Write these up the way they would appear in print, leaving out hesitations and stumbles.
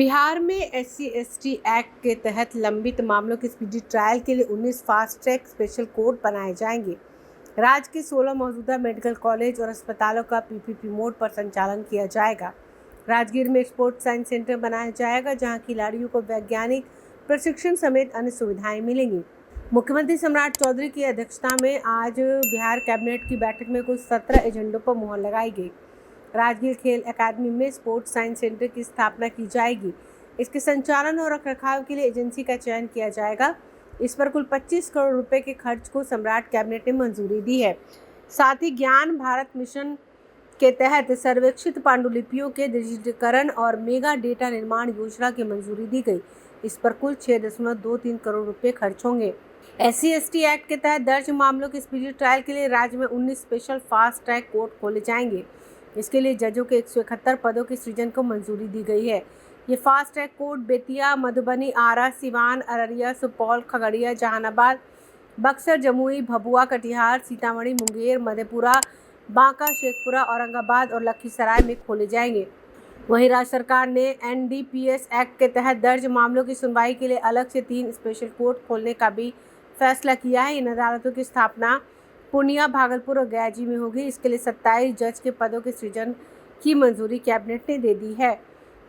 बिहार में SC/ST act के तहत लंबित मामलों के स्पीडी ट्रायल के लिए 19 फास्ट ट्रैक स्पेशल कोर्ट बनाए जाएंगे। राज्य के 16 मौजूदा मेडिकल कॉलेज और अस्पतालों का PPP मोड पर संचालन किया जाएगा। राजगीर में स्पोर्ट्स साइंस सेंटर बनाया जाएगा, जहां खिलाड़ियों को वैज्ञानिक प्रशिक्षण समेत अन्य सुविधाएं मिलेंगी। मुख्यमंत्री सम्राट चौधरी की अध्यक्षता में आज बिहार कैबिनेट की बैठक में कुल 17 एजेंडों पर मुहर लगाई गई। राजगीर खेल अकादमी में स्पोर्ट्स साइंस सेंटर की स्थापना की जाएगी। इसके संचालन और रखरखाव के लिए एजेंसी का चयन किया जाएगा। इस पर कुल 25 करोड़ रुपए के खर्च को सम्राट कैबिनेट ने मंजूरी दी है। साथ ही ज्ञान भारत मिशन के तहत सर्वेक्षित पांडुलिपियों के डिजिटीकरण और मेगा डेटा निर्माण योजना की मंजूरी दी गई। इस पर कुल 6.23 करोड़ रुपए खर्च होंगे। SC/ST एक्ट के तहत दर्ज मामलों के स्पीडी ट्रायल के लिए राज्य में 19 स्पेशल फास्ट ट्रैक कोर्ट खोले जाएंगे। इसके लिए जजों के 171 पदों के सृजन को मंजूरी दी गई है। ये fast track court Bettiah, Madhubani, Arrah, Siwan, Araria, Supaul, Khagaria, Jehanabad, Buxar, Jamui, Bhabua, Katihar, Sitamarhi, Munger, Madhepura, Banka, Sheikhpura, Aurangabad और लखीसराय में खोले जाएंगे। वहीं राज्य सरकार ने NDPS एक्ट के तहत दर्ज मामलों की सुनवाई के लिए अलग से 3 स्पेशल कोर्ट खोलने का भी फैसला किया है। इन अदालतों की स्थापना पूर्णिया, भागलपुर और गयाजी में होगी। इसके लिए 27 जज के पदों के सृजन की मंजूरी कैबिनेट ने दे दी है।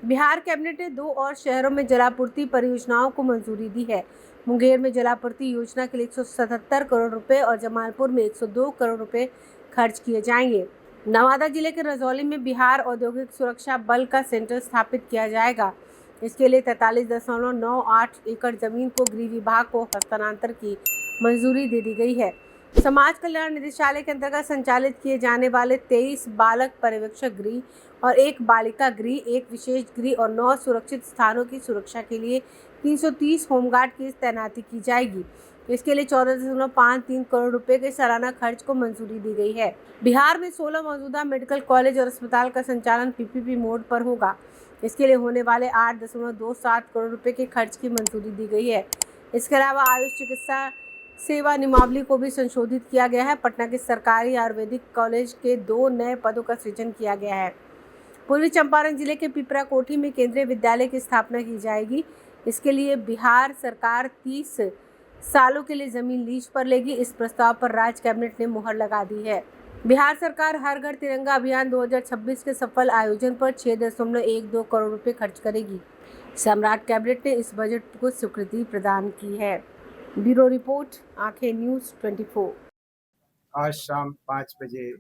बिहार कैबिनेट ने 2 और शहरों में जलापूर्ति परियोजनाओं को मंजूरी दी है। मुंगेर में जलापूर्ति योजना के लिए 177 करोड़ रुपए और जमालपुर में 102 करोड़ रुपए खर्च किए जाएंगे। नवादा जिले के रजौली में बिहार औद्योगिक सुरक्षा बल का सेंटर स्थापित किया जाएगा। इसके लिए 43.98 एकड़ जमीन को गृह विभाग को हस्तांतरण की मंजूरी दे दी गई है। समाज कल्याण निदेशालय के अंतर्गत संचालित किए जाने वाले 23 बालक पर्यवेक्षक गृह और 1 बालिका गृह, 1 विशेष गृह और 9 सुरक्षित स्थानों की सुरक्षा के लिए 330 होमगार्ड की तैनाती की जाएगी। इसके लिए 14.53 करोड़ रुपए के सालाना खर्च को मंजूरी दी गई है। बिहार में 16 मौजूदा मेडिकल कॉलेज और अस्पताल का संचालन PPP मोड पर होगा। इसके लिए होने वाले 8.27 करोड़ रुपए के खर्च की मंजूरी दी गई है। इसके अलावा आयुष चिकित्सा सेवा नियमावली को भी संशोधित किया गया है। पटना के सरकारी आयुर्वेदिक कॉलेज के 2 नए पदों का सृजन किया गया है। पूर्वी चंपारण जिले के पिपरा कोठी में केंद्रीय विद्यालय की स्थापना की जाएगी। इसके लिए बिहार सरकार 30 सालों के लिए जमीन लीज पर लेगी। इस प्रस्ताव पर राज्य कैबिनेट ने मुहर लगा दी है। बिहार सरकार हर घर तिरंगा अभियान 2026 के सफल आयोजन पर 6.12 करोड़ रुपए खर्च करेगी। सम्राट कैबिनेट ने इस बजट को स्वीकृति प्रदान की है। ब्यूरो रिपोर्ट, आंखें न्यूज़ 24। आज शाम 5 बजे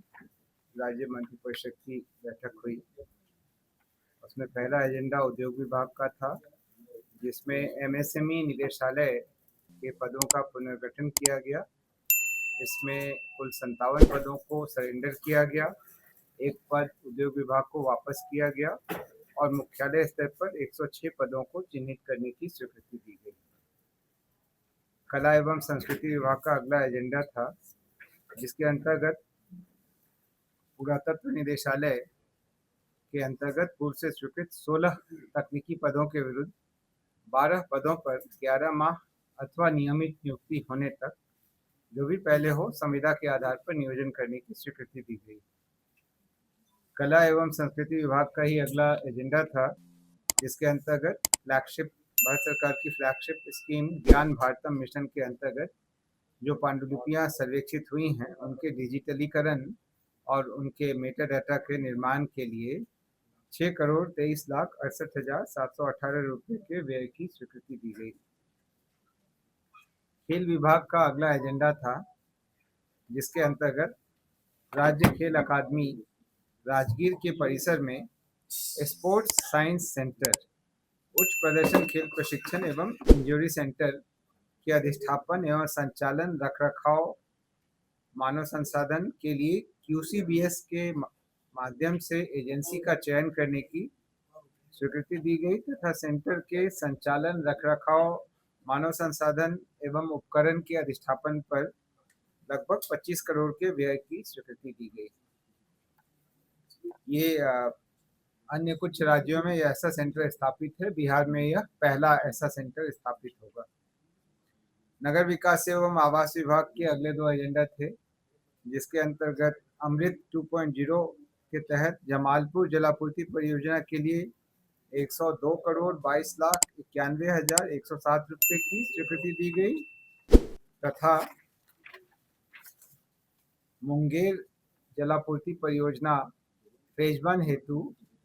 राज्य मंत्रिपरिषद की बैठक हुई। उसमें पहला एजेंडा उद्योग विभाग का था, जिसमें MSME निदेशालय के पदों का पुनर्गठन किया गया। इसमें कुल 57 पदों को सरेंडर किया गया, 1 पद उद्योग विभाग को वापस किया गया और मुख्यालय स्तर पर 106 पदों को चिन्हित करने की स्वीकृति दी गई। कला एवं संस्कृति विभाग का अगला एजेंडा था, जिसके अंतर्गत पुरातत्व निदेशालय के अंतर्गत पूर्व से स्वीकृत 16 तकनीकी पदों के विरुद्ध 12 पदों पर 11 माह अथवा नियमित नियुक्ति होने तक जो भी पहले हो संविदा के आधार पर नियोजन करने की स्वीकृति दी गई। कला एवं संस्कृति विभाग का ही अगला एजेंडा था, जिसके अंतर्गत भारत सरकार की फ्लैगशिप स्कीम ज्ञान भारतम मिशन के अंतर्गत जो पांडुलिपियां सर्वेक्षित हुई हैं, उनके डिजिटलीकरण और उनके मेटा डाटा के निर्माण के लिए 6,23,68,718 रुपये के व्यय की स्वीकृति दी गई। खेल विभाग का अगला एजेंडा था, जिसके अंतर्गत राज्य खेल अकादमी राजगीर के परिसर में स्पोर्ट्स साइंस सेंटर, उच्च प्रदर्शन खेल प्रशिक्षण एवं इंजरी सेंटर के अधिष्ठापन एवं संचालन, रखरखाव, मानव संसाधन के लिए QCBS के माध्यम से एजेंसी का चयन करने की स्वीकृति दी गई तथा सेंटर के संचालन, रखरखाव, मानव संसाधन एवं उपकरण के अधिष्ठापन पर लगभग 25 करोड़ के व्यय की स्वीकृति दी गई। ये अन्य कुछ राज्यों में ऐसा सेंटर स्थापित है, बिहार में यह पहला ऐसा सेंटर स्थापित होगा। नगर विकास एवं आवास विभाग के अगले 2 एजेंडा थे, जिसके अंतर्गत अमृत 2.0 के तहत जमालपुर जलापूर्ति परियोजना के लिए 102 करोड़ 22 लाख 91,107 रुपये की स्वीकृति दी गई तथा मुंगेर जलापूर्ति परियोजना फेज 1 हेतु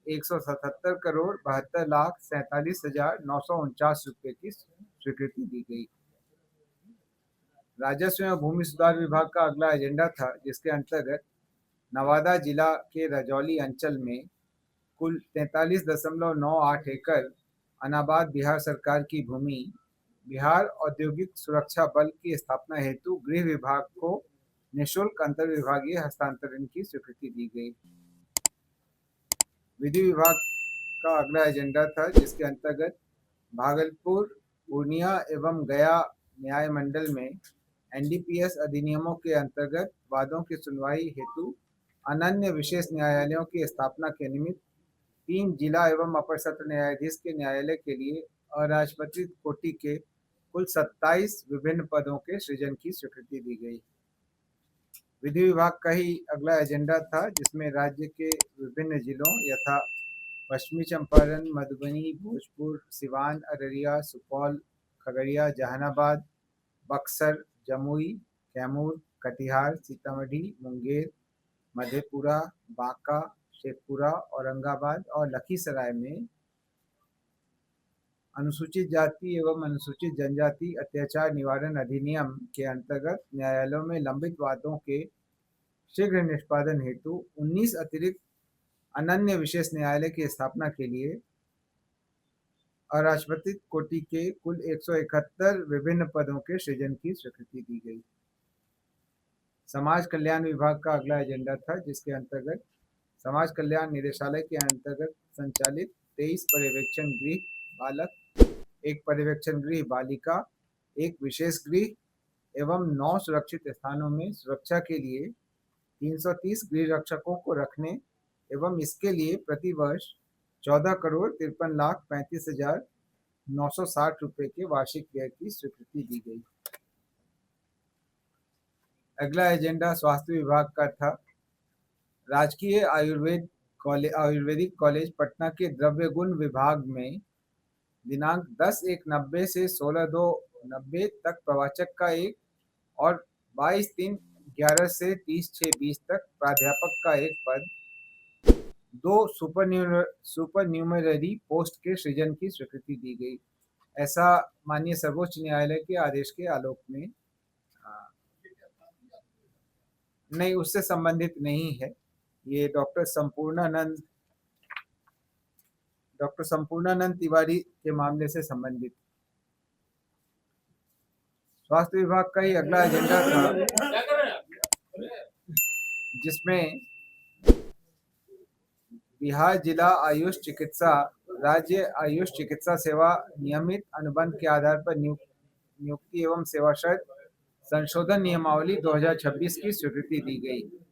177 करोड़ 72 लाख 47,949 रुपये की स्वीकृति दी गई। राजस्व एवं भूमि सुधार विभाग का अगला एजेंडा था, जिसके अंतर्गत नवादा जिला के रजौली अंचल में कुल 43.98 एकड़ अनाबाद बिहार सरकार की भूमि बिहार औद्योगिक सुरक्षा बल की स्थापना हेतु गृह विभाग को निःशुल्क अंतर विभागीय हस्तांतरण की स्वीकृति दी गई। विधि विभाग का अगला एजेंडा था, जिसके अंतर्गत भागलपुर, पूर्णिया एवं गया न्याय मंडल में एनडीपीएस अधिनियमों के अंतर्गत वादों की सुनवाई हेतु अनन्य विशेष न्यायालयों की स्थापना के निमित्त 3 जिला एवं अपर सत्र न्यायाधीश के न्यायालय के लिए अराजपत्रित कोटि के कुल 27 विभिन्न पदों के सृजन की स्वीकृति दी गई। विधि विभाग का ही अगला एजेंडा था, जिसमें राज्य के विभिन्न जिलों यथा पश्चिमी चंपारण, मधुबनी, भोजपुर, सिवान, अररिया, सुपौल, खगड़िया, जहानाबाद, बक्सर, जमुई, कैमूर, कटिहार, सीतामढ़ी, मुंगेर, मधेपुरा, बांका, शेखपुरा, औरंगाबाद और लखीसराय में अनुसूचित जाति एवं अनुसूचित जनजाति अत्याचार निवारण अधिनियम के अंतर्गत न्यायालयों में लंबित वादों के शीघ्र निष्पादन हेतु 19 अतिरिक्त अनन्य विशेष न्यायालय की स्थापना के लिए अराजपत्रित कोटि के कुल 171 विभिन्न पदों के सृजन की स्वीकृति दी गई। समाज कल्याण विभाग का अगला एजेंडा था, जिसके अंतर्गत समाज कल्याण निदेशालय के अंतर्गत संचालित 23 पर्यवेक्षण गृह बालक, 1 पर्यवेक्षण गृह बालिका, 1 विशेष गृह एवं 9 सुरक्षित स्थानों में सुरक्षा के लिए 330 गृह रक्षकों को रखने एवं इसके लिए प्रति वर्ष 14 करोड़ 53 लाख 35,960 रुपये के वार्षिक व्यय की स्वीकृति दी गई। अगला एजेंडा स्वास्थ्य विभाग का था। राजकीय आयुर्वेदिक कॉलेज पटना के द्रव्य गुण विभाग में दिनांक 10/1/90 से 16/2/90 तक प्रवाचक का 1 और 22/3/11 से 30/6/20 तक प्राध्यापक का 1 पद, 2 सुपरन्यूमररी पोस्ट के सृजन की स्वीकृति दी गई। ऐसा माननीय सर्वोच्च न्यायालय के आदेश के आलोक में नहीं, उससे संबंधित नहीं है। ये डॉक्टर संपूर्णानंद तिवारी के मामले से संबंधित। स्वास्थ्य विभाग का ही अगला एजेंडा था, जिसमें बिहार जिला आयुष चिकित्सा राज्य आयुष चिकित्सा सेवा नियमित अनुबंध के आधार पर नियुक्ति एवं सेवा शर्त संशोधन नियमावली 2026 की स्वीकृति दी गई।